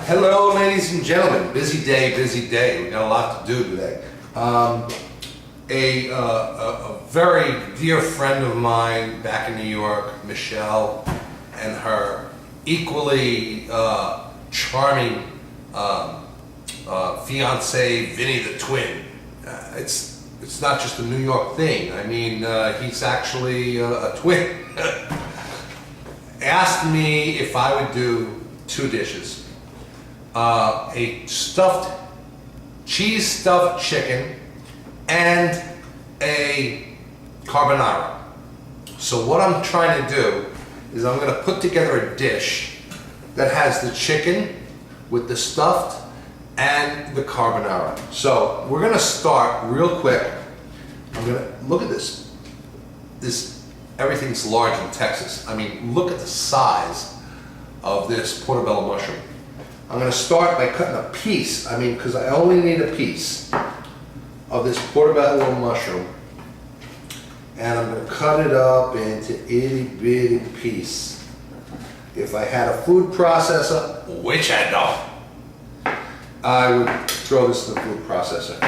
Hello, ladies and gentlemen. Busy day, busy day. We got a lot to do today. A very dear friend of mine back in New York, Michelle, and her equally charming fiance, Vinny the twin. It's not just a New York thing. I mean, he's actually a twin. Asked me if I would do two dishes. A cheese stuffed chicken and a carbonara. So what I'm trying to do is I'm going to put together a dish that has the chicken with the stuffed and the carbonara. So we're going to start real quick. I'm going to look at this. Everything's large in Texas. I mean, look at the size of this portobello mushroom. I'm going to start by cutting a piece, because I only need a piece of this portobello mushroom. And I'm going to cut it up into itty bitty piece. If I had a food processor, which I don't, I would throw this in the food processor.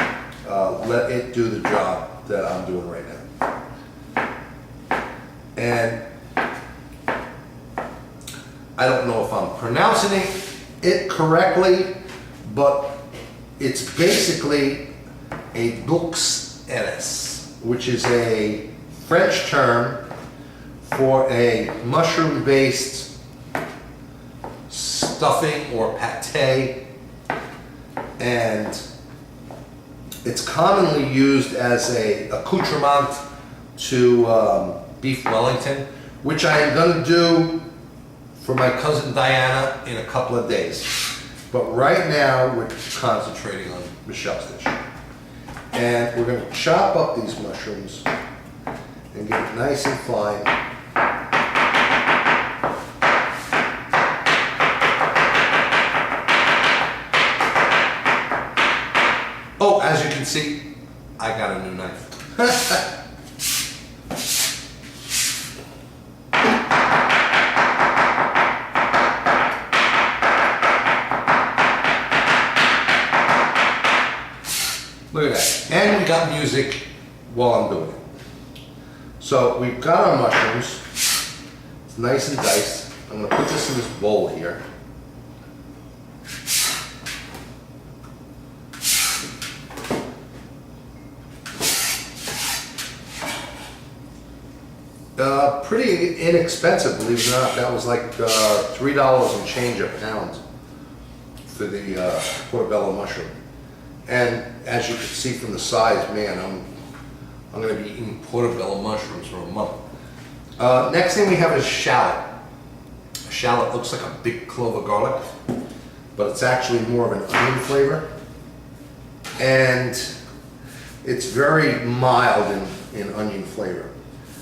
Let it do the job that I'm doing right now. And I don't know if I'm pronouncing it correctly, but it's basically a bouquettes, which is a French term for a mushroom-based stuffing or pâté, and it's commonly used as an accoutrement to beef Wellington, which I am going to do for my cousin Diana in a couple of days. But right now we're concentrating on Michelle's dish. And we're going to chop up these mushrooms and get it nice and fine. Oh, as you can see, I got a new knife. Look at that. And we got music while I'm doing it. So we've got our mushrooms. It's nice and diced. I'm going to put this in this bowl here. Pretty inexpensive, believe it or not. That was like $3 and change a pound for the portobello mushroom. And as you can see from the size, man, I'm going to be eating portobello mushrooms for a month. Next thing we have is shallot. A shallot looks like a big clove of garlic, but it's actually more of an onion flavor. And it's very mild in onion flavor.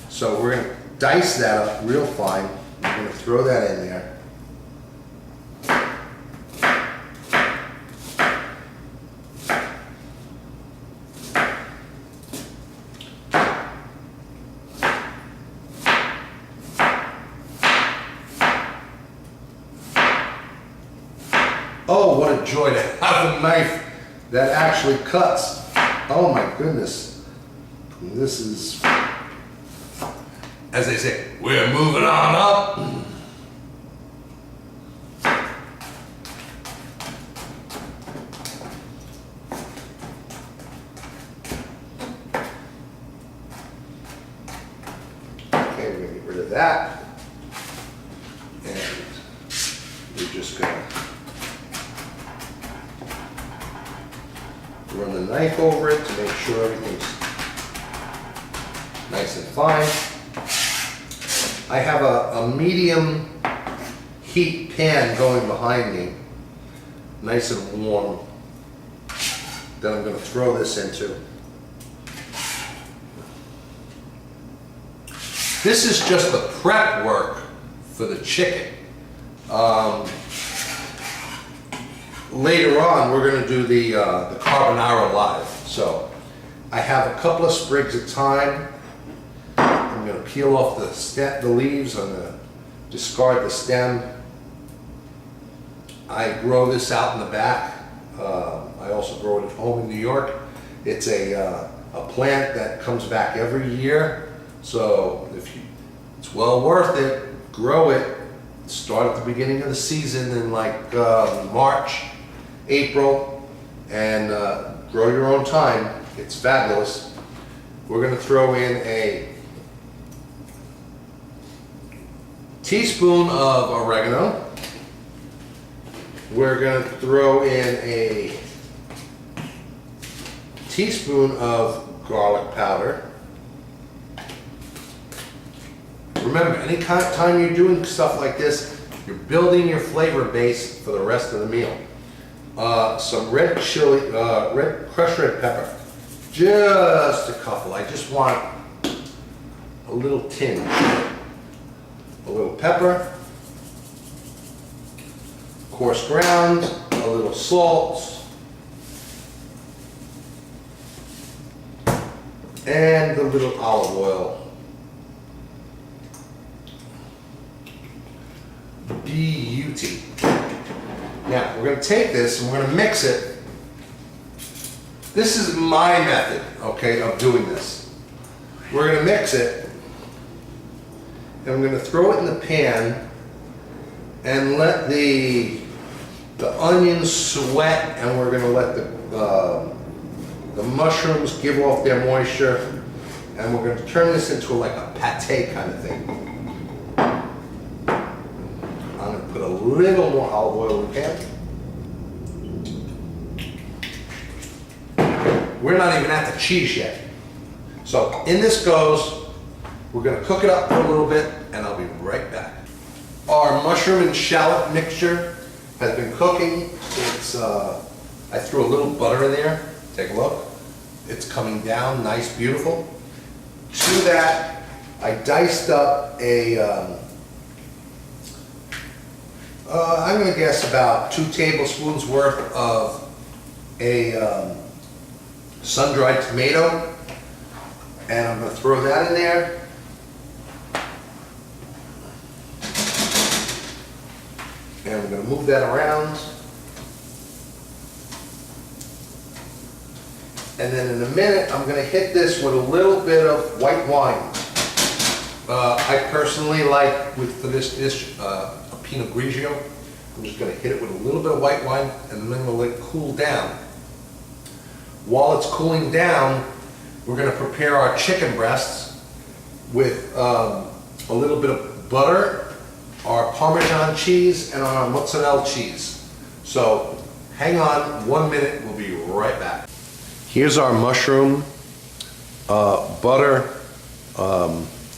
So we're going to dice that up real fine. We're going to throw that in there. Oh, what a joy to have a knife that actually cuts. Oh my goodness. This is, as they say, we're moving on up. Okay, we're going to get rid of that. And we're just going to run the knife over it to make sure everything's nice and fine. I have a medium heat pan going behind me, nice and warm, that I'm going to throw this into. This is just the prep work for the chicken. Later on, we're going to do the carbonara live. So I have a couple of sprigs of thyme. I'm going to peel off the leaves. I'm going to discard the stem. I grow this out in the back. I also grow it at home in New York. It's a plant that comes back every year. So it's well worth it. Grow it. Start at the beginning of the season in like March, April, and grow your own time. It's fabulous. We're going to throw in a teaspoon of oregano. We're going to throw in a teaspoon of garlic powder. Remember, anytime you're doing stuff like this, you're building your flavor base for the rest of the meal. Some red chili, crushed red pepper. Just a couple. I just want a little tinge. A little pepper. Coarse ground. A little salt. And a little olive oil. Beauty. Now, we're going to take this and we're going to mix it. This is my method, okay, of doing this. We're going to mix it, and I'm going to throw it in the pan and let the onions sweat, and we're going to let the mushrooms give off their moisture, and we're going to turn this into like a pate kind of thing. I'm going to put a little more olive oil in the pan. We're not even at the cheese yet. So in this goes. We're going to cook it up for a little bit, and I'll be right back. Our mushroom and shallot mixture has been cooking. I threw a little butter in there. Take a look. It's coming down nice, beautiful. To that, I diced up I'm going to guess about 2 tablespoons worth of a sun-dried tomato, and I'm going to throw that in there. And we're going to move that around. And then in a minute, I'm going to hit this with a little bit of white wine. I personally like, for this dish, a Pinot Grigio. I'm just going to hit it with a little bit of white wine, and then we'll let it cool down. While it's cooling down, we're going to prepare our chicken breasts with a little bit of butter, our Parmesan cheese, and our mozzarella cheese. So hang on 1 minute, we'll be right back. Here's our mushroom, butter,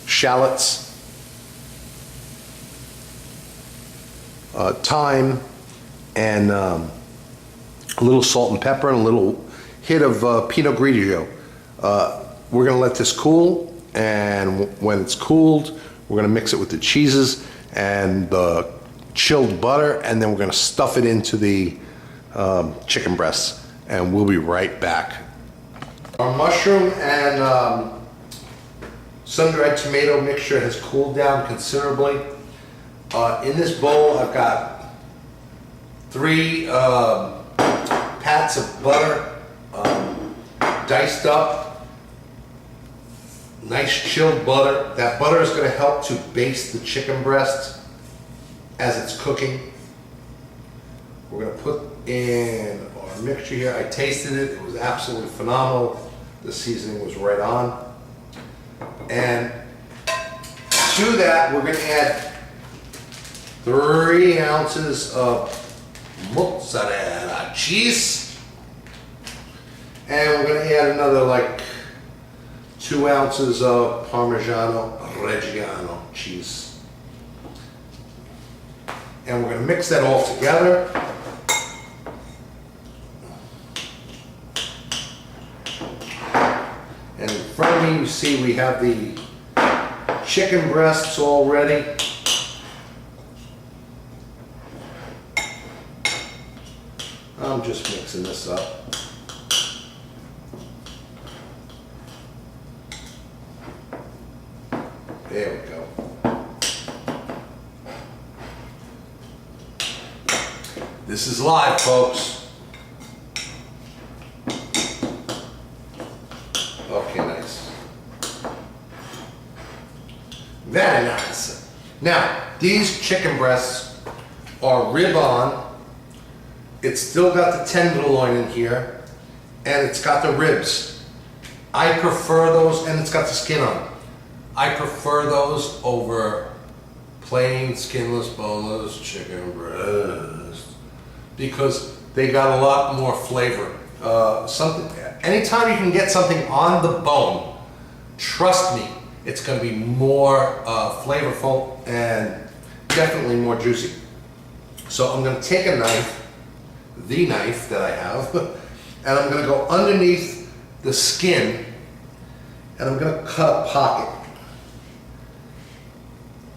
shallots, thyme, and a little salt and pepper, and a little hit of Pinot Grigio. We're going to let this cool, and when it's cooled, we're going to mix it with the cheeses and the chilled butter, and then we're going to stuff it into the chicken breasts, and we'll be right back. Our mushroom and sun-dried tomato mixture has cooled down considerably. In this bowl, I've got 3 pats of butter, diced up, nice chilled butter. That butter is going to help to baste the chicken breast as it's cooking. We're going to put in our mixture here. I tasted it. It was absolutely phenomenal. The seasoning was right on. And to that, we're going to add 3 ounces of mozzarella cheese. And we're going to add another like 2 ounces of Parmigiano Reggiano cheese. And we're going to mix that all together. And in front of me, you see we have the chicken breasts all ready. I'm just mixing this up. There we go. This is live, folks. Okay, nice. Very nice. Now, these chicken breasts are rib on. It's still got the tenderloin in here, and it's got the ribs. I prefer those, and it's got the skin on. I prefer those over plain skinless, boneless chicken breast because they got a lot more flavor. Anytime you can get something on the bone, trust me, it's going to be more flavorful and definitely more juicy. So I'm going to take a knife, the knife that I have, and I'm going to go underneath the skin, and I'm going to cut a pocket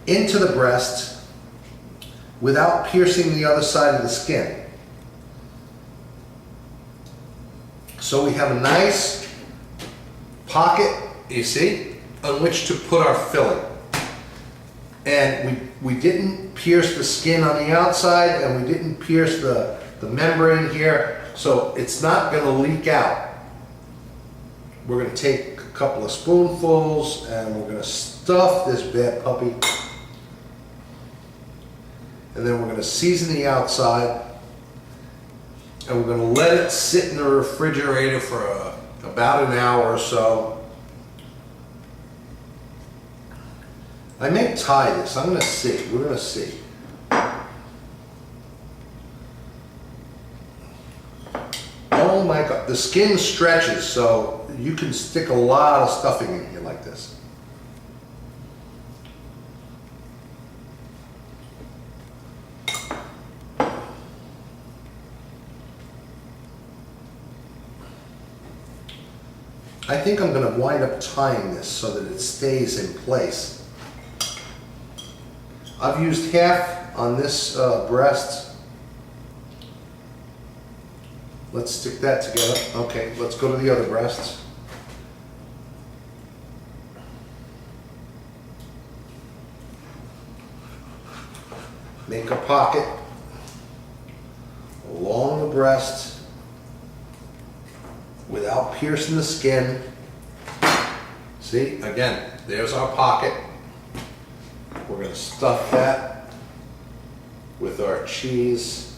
into the breast without piercing the other side of the skin. So we have a nice pocket, you see, on which to put our filling. And we didn't pierce the skin on the outside, and we didn't pierce the membrane here, so it's not going to leak out. We're going to take a couple of spoonfuls, and we're going to stuff this bad puppy. And then we're going to season the outside, and we're going to let it sit in the refrigerator for about an hour or so. I may tie this. I'm going to see. We're going to see. Oh my God. The skin stretches, so you can stick a lot of stuffing in here like this. I think I'm going to wind up tying this so that it stays in place. I've used half on this breast. Let's stick that together. Okay, let's go to the other breasts. Make a pocket along the breast without piercing the skin. See, again, there's our pocket. We're going to stuff that with our cheese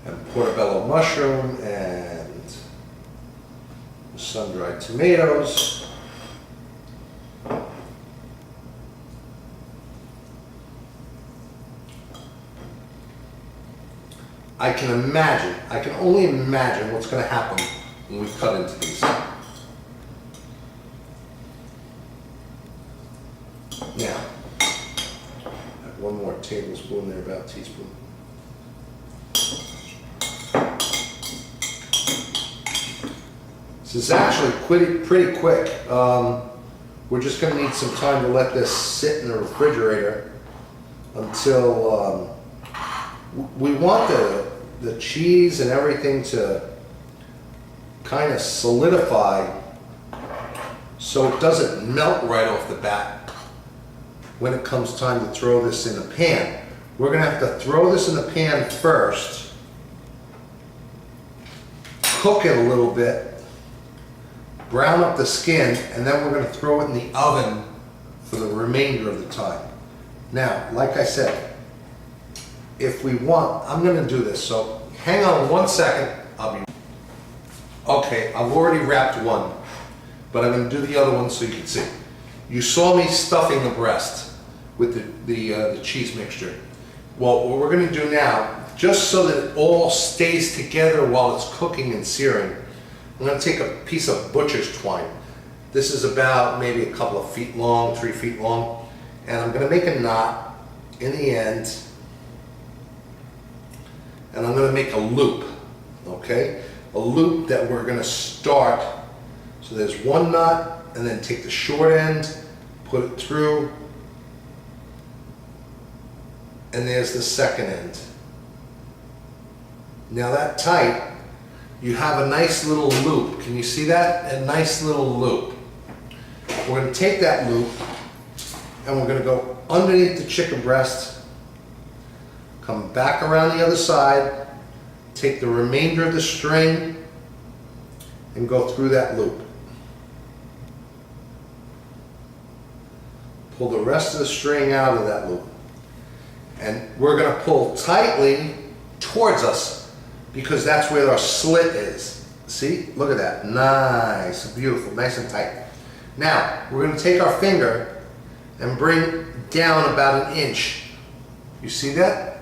and portobello mushroom and sun-dried tomatoes. I can only imagine what's going to happen when we cut into these. Now, add one more tablespoon there, about a teaspoon. This is actually pretty quick. We're just going to need some time to let this sit in the refrigerator until we want the cheese and everything to kind of solidify so it doesn't melt right off the bat when it comes time to throw this in the pan. We're going to have to throw this in the pan first, cook it a little bit, brown up the skin, and then we're going to throw it in the oven for the remainder of the time. Now, like I said, if we want, I'm going to do this, so hang on 1 second. Okay, I've already wrapped one, but I'm going to do the other one so you can see. You saw me stuffing the breast with the cheese mixture. Well, what we're going to do now, just so that it all stays together while it's cooking and searing, I'm going to take a piece of butcher's twine. This is about maybe a couple of feet long, 3 feet long, and I'm going to make a knot in the end, and I'm going to make a loop, okay? A loop that we're going to start. So there's one knot, and then take the short end, put it through, and there's the second end. Now that tight, you have a nice little loop. Can you see that? A nice little loop. We're going to take that loop, and we're going to go underneath the chicken breast, come back around the other side, take the remainder of the string, and go through that loop. Pull the rest of the string out of that loop. And we're going to pull tightly towards us because that's where our slit is. See? Look at that. Nice, beautiful, nice and tight. Now, we're going to take our finger and bring down about 1 inch. You see that?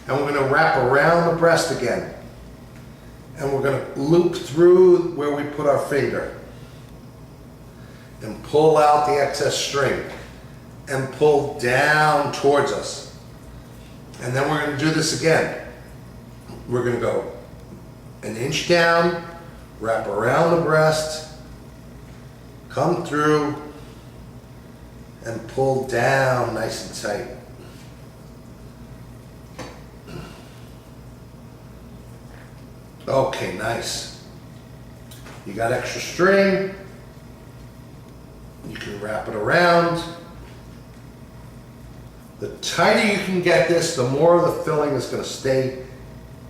And we're going to wrap around the breast again. And we're going to loop through where we put our finger. And pull out the excess string. And pull down towards us. And then we're going to do this again. We're going to go 1 inch down, wrap around the breast, come through, and pull down nice and tight. Okay, nice. You got extra string. You can wrap it around. The tighter you can get this, the more of the filling is going to stay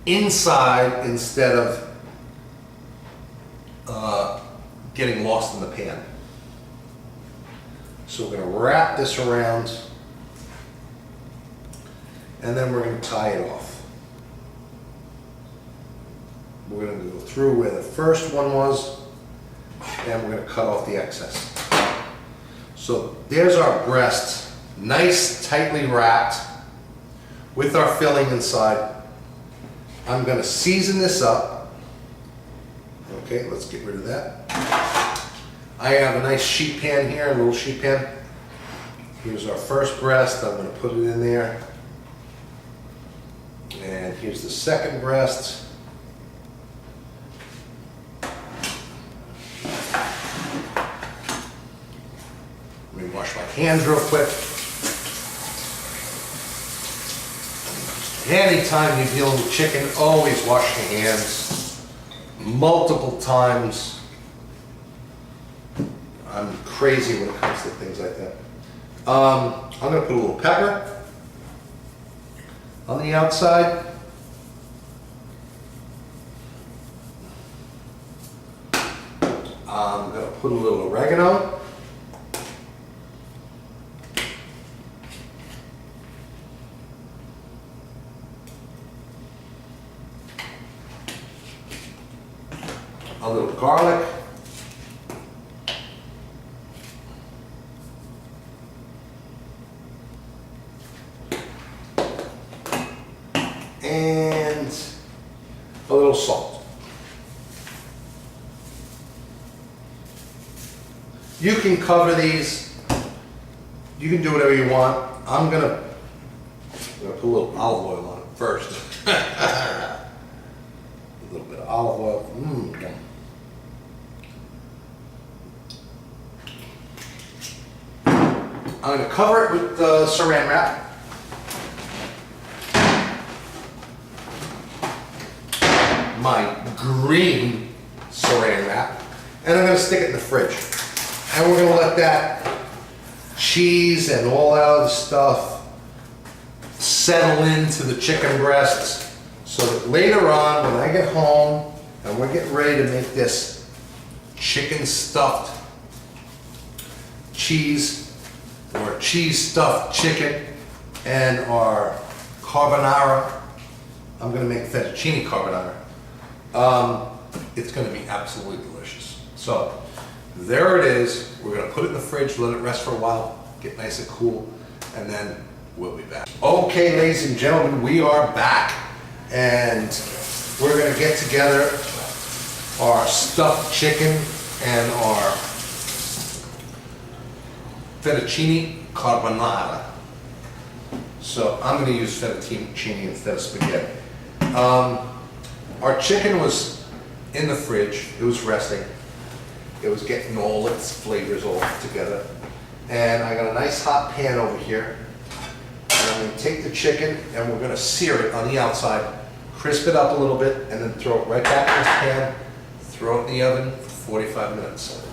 inside instead of getting lost in the pan. So we're going to wrap this around and then we're going to tie it off. We're going to go through where the first one was and we're going to cut off the excess. So there's our breast, nice tightly wrapped with our filling inside. I'm going to season this up. Okay, let's get rid of that. I have a nice sheet pan here, a little sheet pan. Here's our first breast. I'm going to put it in there. And here's the second breast. Let me wash my hands real quick. Anytime you're dealing with chicken, always wash your hands multiple times. I'm crazy when it comes to things like that. I'm going to put a little pepper on the outside. I'm going to put a little oregano. A little garlic. And a little salt. You can cover these. You can do whatever you want. I'm gonna put a little olive oil on it first. A little bit of olive oil. Okay. I'm going to cover it with saran wrap. My green saran wrap. And I'm going to stick it in the fridge. And we're going to let that cheese and all that other stuff settle into the chicken breasts so that later on when I get home and we're getting ready to make this chicken stuffed cheese or cheese stuffed chicken and our carbonara, I'm going to make fettuccine carbonara. It's going to be absolutely delicious. So there it is. We're going to put it in the fridge, let it rest for a while, get nice and cool, and then we'll be back. Okay, ladies and gentlemen, we are back, and we're going to get together our stuffed chicken and our fettuccine carbonara. So I'm going to use fettuccine instead of spaghetti. Our chicken was in the fridge. It was resting. It was getting all its flavors all together. And I got a nice hot pan over here. And I'm going to take the chicken and we're going to sear it on the outside, crisp it up a little bit, and then throw it right back in this pan, throw it in the oven for 45 minutes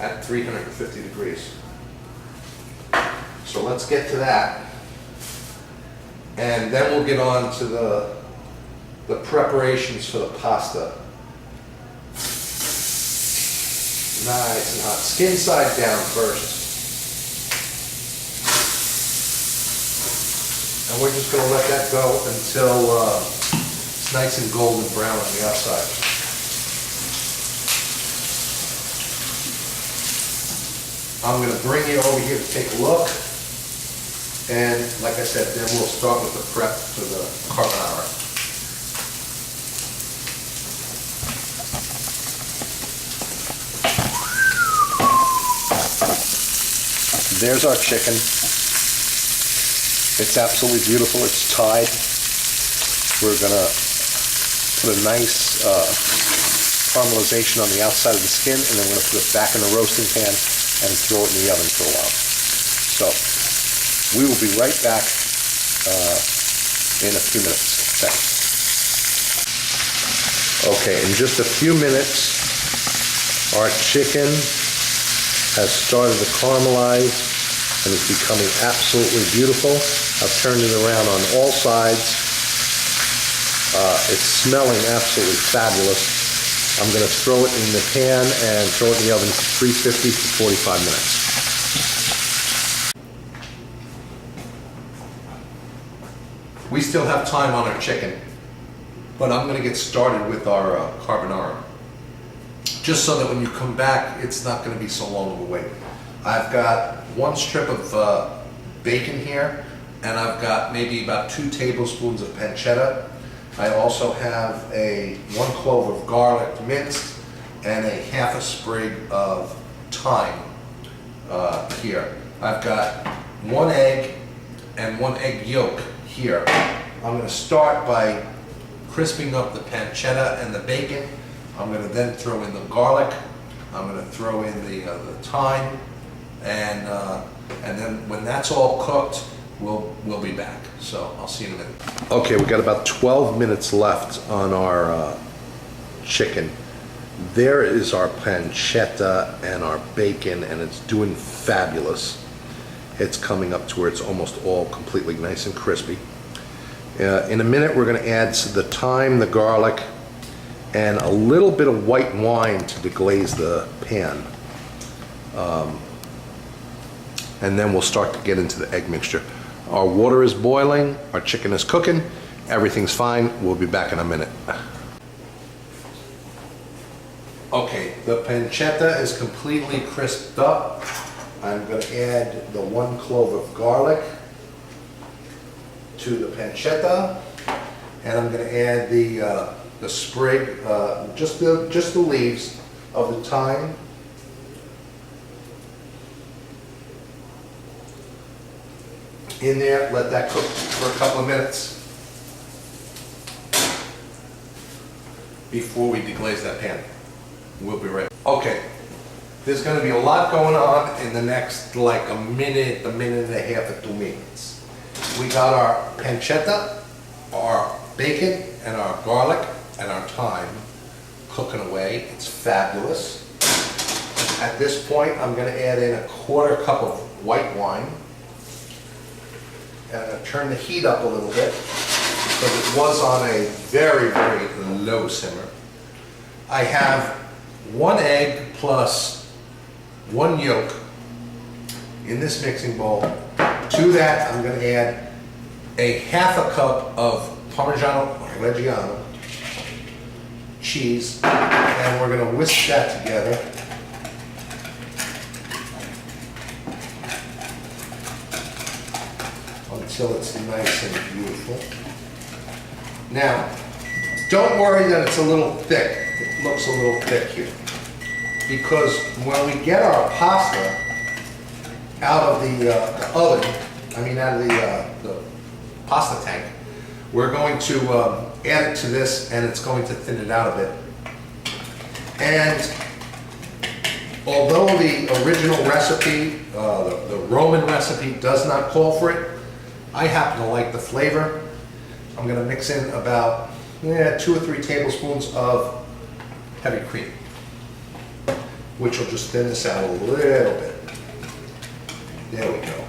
at 350 degrees. So let's get to that. And then we'll get on to the preparations for the pasta. Nice and hot. Skin side down first. And we're just going to let that go until it's nice and golden brown on the outside. I'm going to bring you over here to take a look. And like I said, then we'll start with the prep for the carbonara. There's our chicken. It's absolutely beautiful. It's tied. We're gonna put a nice caramelization on the outside of the skin, and then we're gonna put it back in the roasting pan and throw it in the oven for a while. So we will be right back in a few minutes. Thanks. Okay, in just a few minutes, our chicken has started to caramelize and is becoming absolutely beautiful. I've turned it around on all sides. It's smelling absolutely fabulous. I'm going to throw it in the pan and throw it in the oven for 350 for 45 minutes. We still have time on our chicken, but I'm going to get started with our carbonara. Just so that when you come back, it's not going to be so long of a wait. I've got one strip of bacon here, and I've got maybe about 2 tablespoons of pancetta. I also have 1 clove of garlic minced and a half a sprig of thyme here. I've got 1 egg and 1 egg yolk here. I'm going to start by crisping up the pancetta and the bacon. I'm going to then throw in the garlic. I'm going to throw in the thyme, and then when that's all cooked, we'll be back. So I'll see you in a minute. Okay, we've got about 12 minutes left on our chicken. There is our pancetta and our bacon, and it's doing fabulous. It's coming up to where it's almost all completely nice and crispy. In a minute, we're going to add the thyme, the garlic, and a little bit of white wine to deglaze the pan. And then we'll start to get into the egg mixture. Our water is boiling, our chicken is cooking, everything's fine. We'll be back in a minute. Okay, the pancetta is completely crisped up. I'm going to add the 1 clove of garlic to the pancetta, and I'm going to add the sprig, just the leaves of the thyme. In there, let that cook for a couple of minutes before we deglaze that pan. We'll be right back. Okay, there's going to be a lot going on in the next like a minute and a half or 2 minutes. We got our pancetta, our bacon, and our garlic, and our thyme cooking away. It's fabulous. At this point, I'm going to add in a 1/4 cup of white wine. And I'm going to turn the heat up a little bit because it was on a very, very low simmer. I have 1 egg plus 1 yolk in this mixing bowl. To that, I'm going to add a 1/2 cup of Parmigiano Reggiano cheese, and we're going to whisk that together. Until it's nice and beautiful. Now, don't worry that it's a little thick. It looks a little thick here. Because when we get our pasta out of the oven, out of the pasta tank, we're going to add it to this, and it's going to thin it out a bit. And although the original recipe, the Roman recipe, does not call for it, I happen to like the flavor. I'm going to mix in about 2 or 3 tablespoons of heavy cream, which will just thin this out a little bit. There we go.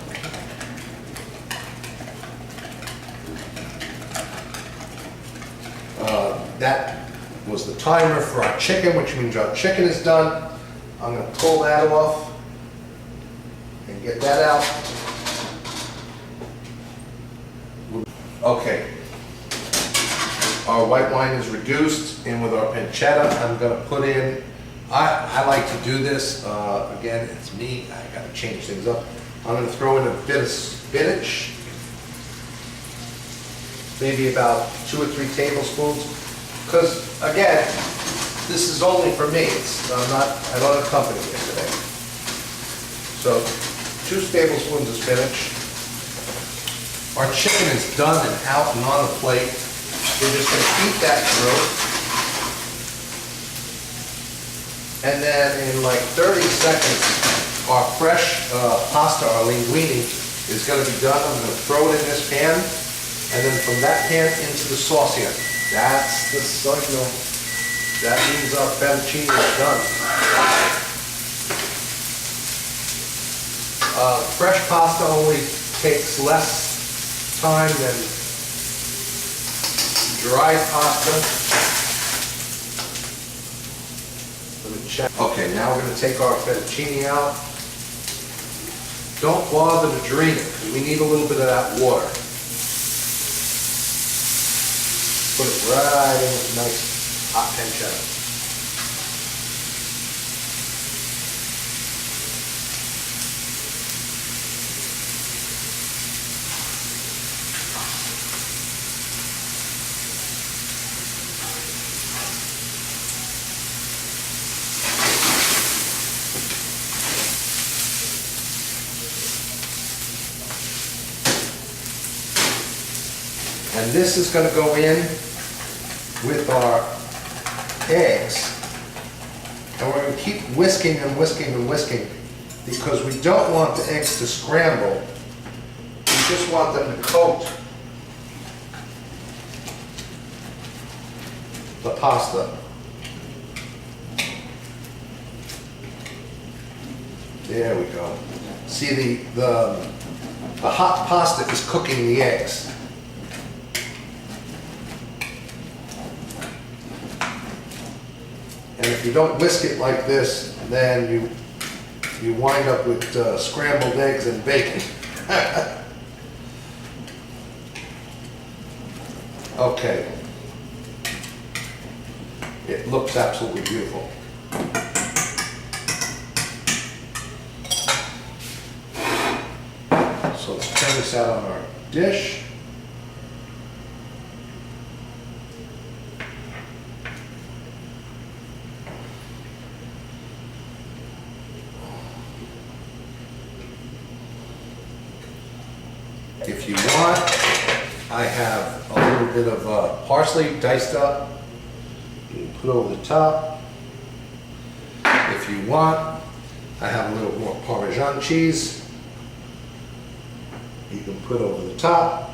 that was the timer for our chicken, which means our chicken is done. I'm gonna pull that off and get that out. Okay. Our white wine is reduced, and with our pancetta, I'm gonna put in, I like to do this, again, it's me, I gotta change things up. I'm gonna throw in a bit of spinach, maybe about 2 or 3 tablespoons, because again, this is only for me, I don't accompany it today. So, 2 tablespoons of spinach. Our chicken is done and out and on the plate. We're just going to heat that through. And then in like 30 seconds, our fresh pasta, our linguine, is going to be done. I'm going to throw it in this pan, and then from that pan into the sauce here. That's the signal. That means our fettuccine is done. Fresh pasta only takes less time than dry pasta. Let me check. Okay, now we're going to take our fettuccine out. Don't bother to drain it, because we need a little bit of that water. Put it right in with nice hot pancetta. And this is going to go in with our eggs. And we're going to keep whisking and whisking and whisking, because we don't want the eggs to scramble. We just want them to coat the pasta. There we go. See, the hot pasta is cooking the eggs. And if you don't whisk it like this, then you wind up with scrambled eggs and bacon. Okay. It looks absolutely beautiful. So let's turn this out on our dish. If you want, I have a little bit of parsley diced up. You can put over the top. If you want, I have a little more Parmesan cheese. You can put over the top.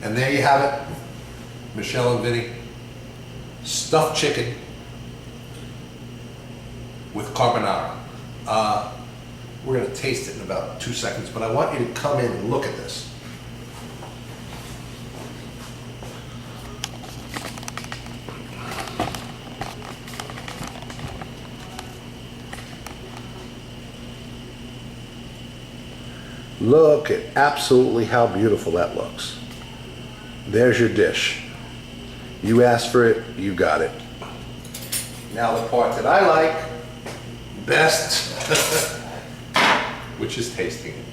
And there you have it, Michelle and Vinny. Stuffed chicken with carbonara. We're going to taste it in about 2 seconds, but I want you to come in and look at this. Look at absolutely how beautiful that looks. There's your dish. You asked for it, you got it. Now the part that I like best, which is tasting it.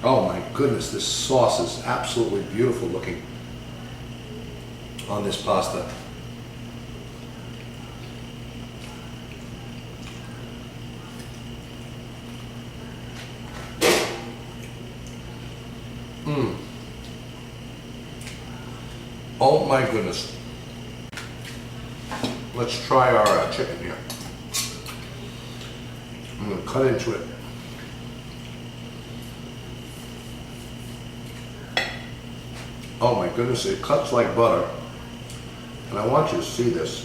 Oh my goodness, this sauce is absolutely beautiful looking on this pasta. Oh my goodness. Let's try our chicken here. I'm going to cut into it. Oh my goodness, it cuts like butter. And I want you to see this.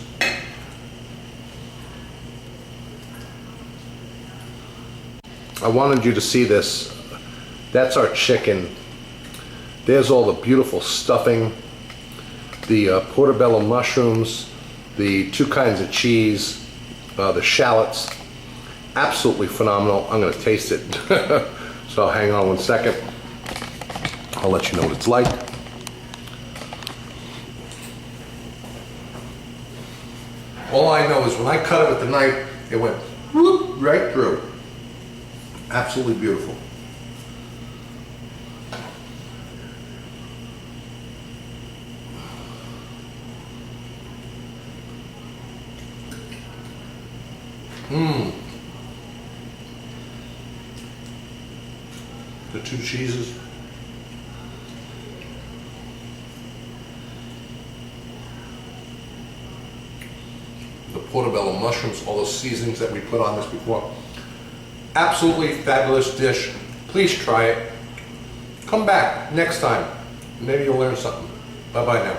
I wanted you to see this. That's our chicken. There's all the beautiful stuffing, the portobello mushrooms, the 2 kinds of cheese, the shallots. Absolutely phenomenal. I'm going to taste it. So hang on 1 second. I'll let you know what it's like. All I know is when I cut it with the knife, it went whoop, right through. Absolutely beautiful. The 2 cheeses. The portobello mushrooms, all the seasonings that we put on this before. Absolutely fabulous dish. Please try it. Come back next time. Maybe you'll learn something. Bye-bye now.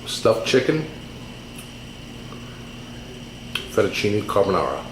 Stuffed chicken, fettuccine carbonara.